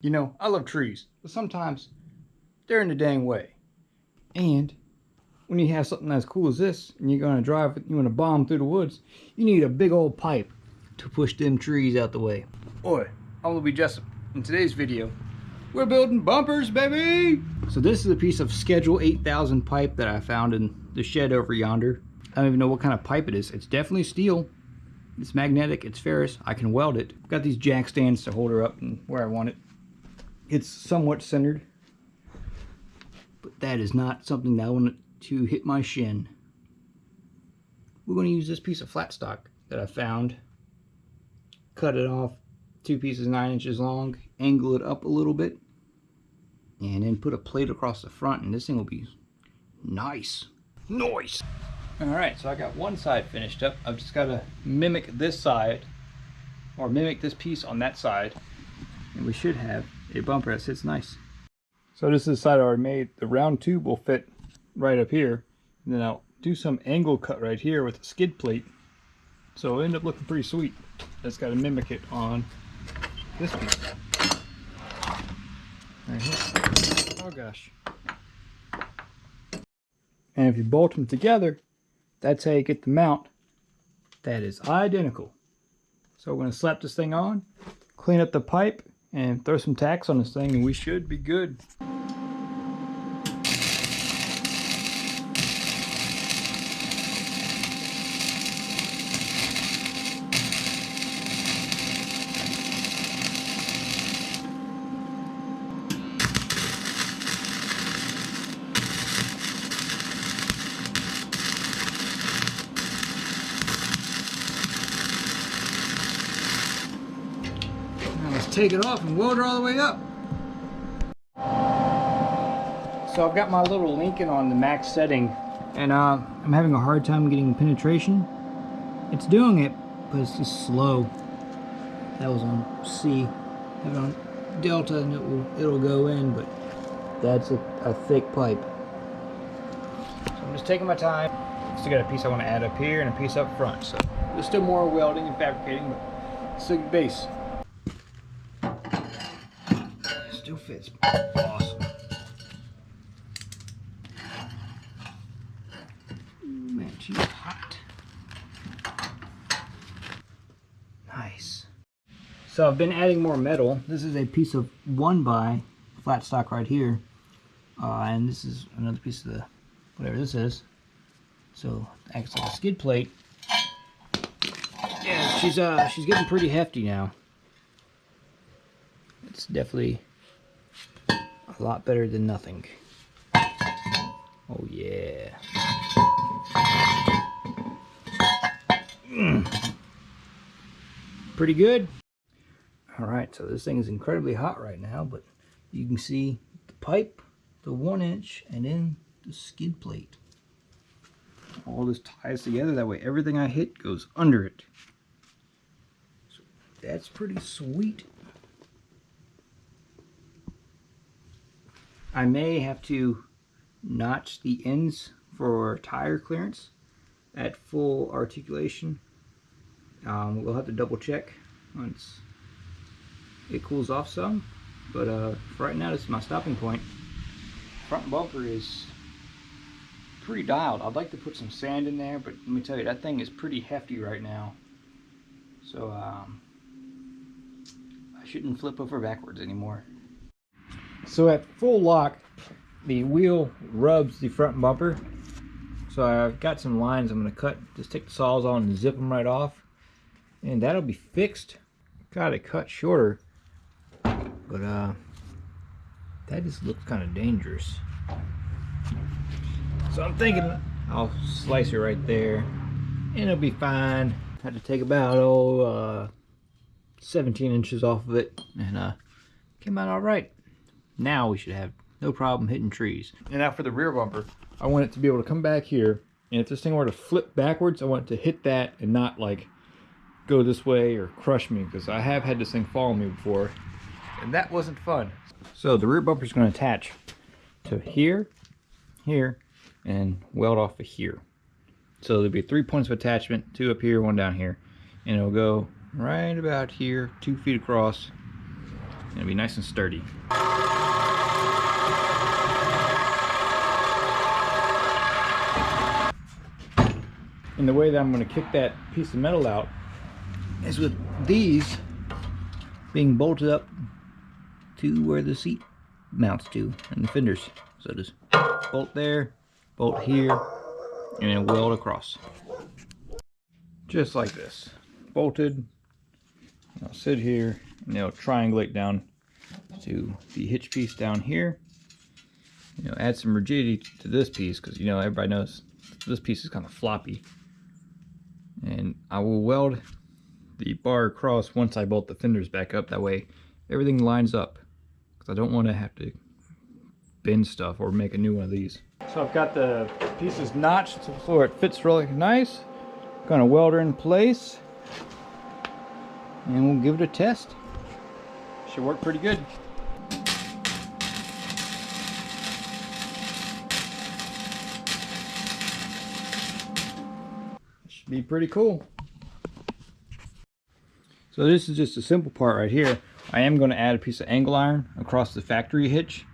You know, I love trees, but sometimes they're in the dang way. And when you have something as cool as this, and you're gonna drive, you wanna bomb through the woods, you need a big old pipe to push them trees out the way. Oi, I'm LilBJessup. In today's video, we're building bumpers, baby! So this is a piece of Schedule 8000 pipe that I found in the shed over yonder. I don't even know what kind of pipe it is. It's definitely steel. It's magnetic, it's ferrous. I can weld it. I've got these jack stands to hold her up and where I want it. It's somewhat centered, but that is not something that I want to hit my shin. We're going to use this piece of flat stock that I found. Cut it off, 2 pieces 9 inches long, angle it up a little bit, and then put a plate across the front, and this thing will be nice. Nice! Alright, so I got one side finished up. I've just got to mimic this side, or mimic this piece on that side, and we should have a bumper that sits nice. So this is the side I already made. The round tube will fit right up here, and then I'll do some angle cut right here with a skid plate, so it'll end up looking pretty sweet. Just got to mimic it on this piece right here. Oh gosh. And if you bolt them together, that's how you get the mount that is identical. So we're going to slap this thing on, clean up the pipe, and throw some tacks on this thing, and we should be good. Take it off and weld her all the way up. So I've got my little Lincoln on the max setting, and I'm having a hard time getting penetration. It's doing it, but it's just slow. That was on C. I have it on Delta, and it'll go in, but that's a thick pipe. So I'm just taking my time. Still got a piece I want to add up here and a piece up front. So there's still more welding and fabricating, but still good base. Still fits awesome. Ooh, man, she's hot. Nice. So I've been adding more metal. This is a piece of 1x flat stock right here, and this is another piece of the whatever this is. So it acts like a skid plate. Yeah, she's getting pretty hefty now. It's definitely a lot better than nothing. Oh yeah. Pretty good. Alright, so this thing is incredibly hot right now, but you can see the pipe, the 1 inch, and then the skid plate. All this ties together, that way everything I hit goes under it. So that's pretty sweet. I may have to notch the ends for tire clearance at full articulation. We'll have to double check once it cools off some, but for right now this is my stopping point. Front bumper is pretty dialed. I'd like to put some sand in there, but let me tell you, that thing is pretty hefty right now. So I shouldn't flip over backwards anymore. So at full lock, the wheel rubs the front bumper. So I've got some lines I'm going to cut. Just take the saws on and zip them right off, and that'll be fixed. Got it cut shorter, but that just looks kind of dangerous. So I'm thinking I'll slice it right there, and it'll be fine. Had to take about 17 inches off of it, and came out all right. Now we should have no problem hitting trees. And now for the rear bumper, I want it to be able to come back here, and if this thing were to flip backwards, I want it to hit that and not like go this way or crush me, because I have had this thing follow me before, and that wasn't fun. So the rear bumper is going to attach to here, here, and weld off of here. So there'll be 3 points of attachment, 2 up here, 1 down here, and it'll go right about here, 2 feet across, It'll be nice and sturdy. And the way that I'm going to kick that piece of metal out is with these being bolted up to where the seat mounts to and the fenders. So just bolt there, bolt here, and then weld across. Just like this. Bolted. I'll sit here and they'll triangulate down to the hitch piece down here. You know, add some rigidity to this piece because, you know, everybody knows this piece is kind of floppy. And I will weld the bar across once I bolt the fenders back up. That way everything lines up, because I don't want to have to bend stuff or make a new one of these. So I've got the pieces notched so it fits really nice. Gonna weld her in place and we'll give it a test. Should work pretty good. Should be pretty cool. So this is just a simple part right here. I am going to add a piece of angle iron across the factory hitch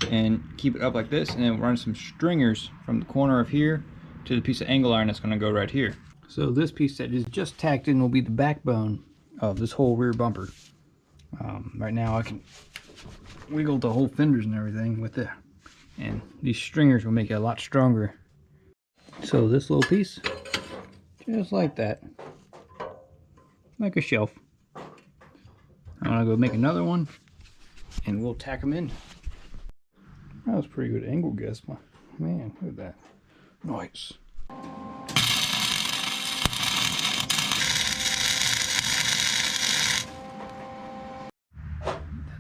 and keep it up like this, and then run some stringers from the corner of here to the piece of angle iron that's going to go right here. So this piece that is just tacked in will be the backbone of this whole rear bumper. Right now I can wiggle the whole fenders and everything with it, and these stringers will make it a lot stronger. So this little piece, just like that, like a shelf. I'm gonna go make another one and we'll tack them in. That was a pretty good angle guess, man. Look at that. Nice.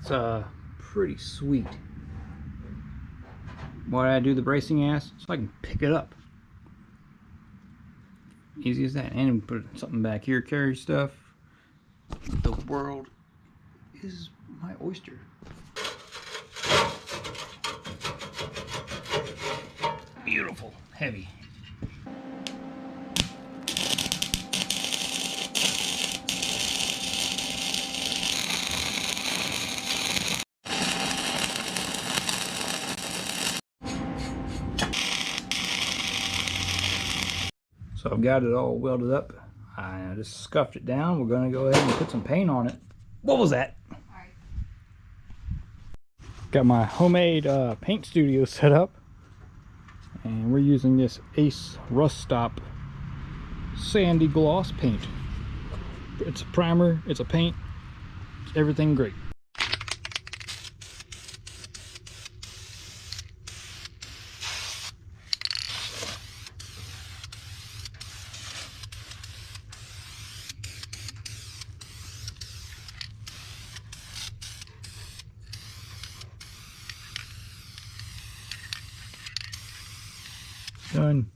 That's pretty sweet. Why did I do the bracing ass? So I can pick it up. Easy as that. And put something back here, carry stuff. The world is my oyster. Beautiful, heavy. So I've got it all welded up. I just scuffed it down. We're going to go ahead and put some paint on it. What was that? Sorry. Got my homemade paint studio set up. And we're using this Ace Rust Stop Sandy Gloss paint. It's a primer, it's a paint, it's everything great. Done.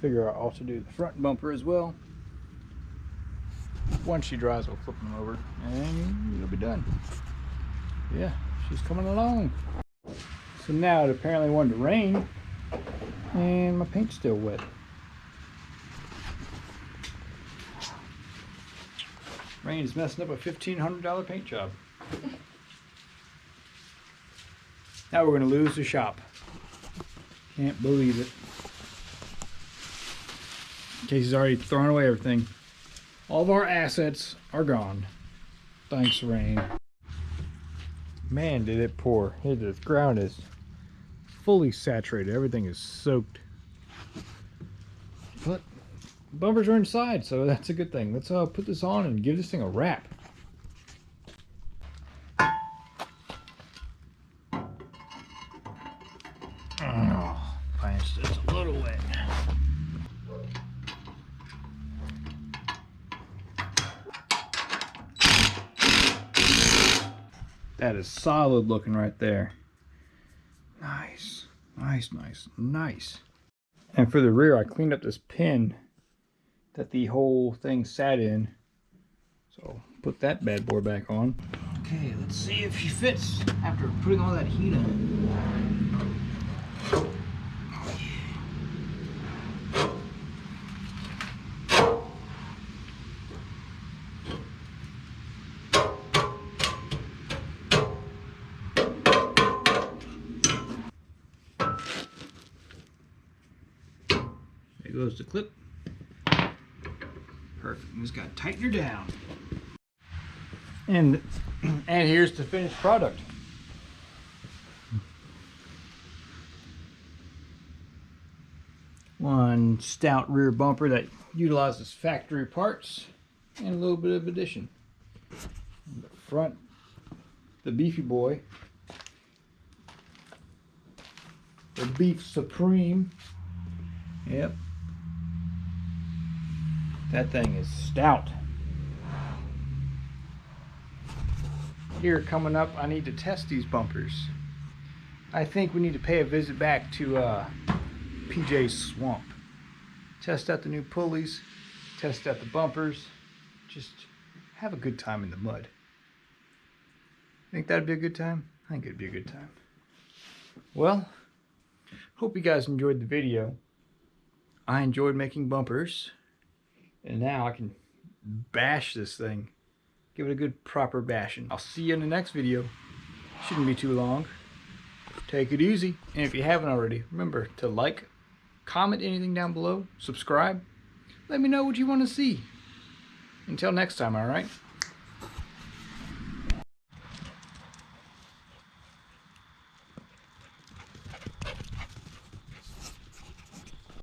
Figure I'll also do the front bumper as well. Once she dries, we'll flip them over and it'll be done. Yeah, she's coming along. So now it apparently wanted to rain and my paint's still wet. Rain is messing up a $1,500 paint job. Now we're going to lose the shop. Can't believe it. Casey's already thrown away everything. All of our assets are gone. Thanks, rain. Man, did it pour. The ground is fully saturated. Everything is soaked. But bumpers are inside, so that's a good thing. Let's put this on and give this thing a wrap. Oh, it's just a little wet. That is solid looking right there. Nice, nice, nice, nice. And for the rear, I cleaned up this pin that the whole thing sat in. So put that bad boy back on. Okay, let's see if she fits after putting all that heat on it. goes the clip. Perfect. We just got to tighten her down. And here's the finished product. One stout rear bumper that utilizes factory parts and a little bit of addition. In the front, the beefy boy, the Beef Supreme. Yep, that thing is stout. Here coming up, I need to test these bumpers. I think we need to pay a visit back to PJ's Swamp. Test out the new pulleys, test out the bumpers, just have a good time in the mud. Think that'd be a good time? I think it'd be a good time. Well, hope you guys enjoyed the video. I enjoyed making bumpers, and now I can bash this thing. Give it a good proper bashing. I'll see you in the next video. Shouldn't be too long. Take it easy. And if you haven't already, remember to like, comment anything down below, subscribe. Let me know what you want to see. Until next time, alright?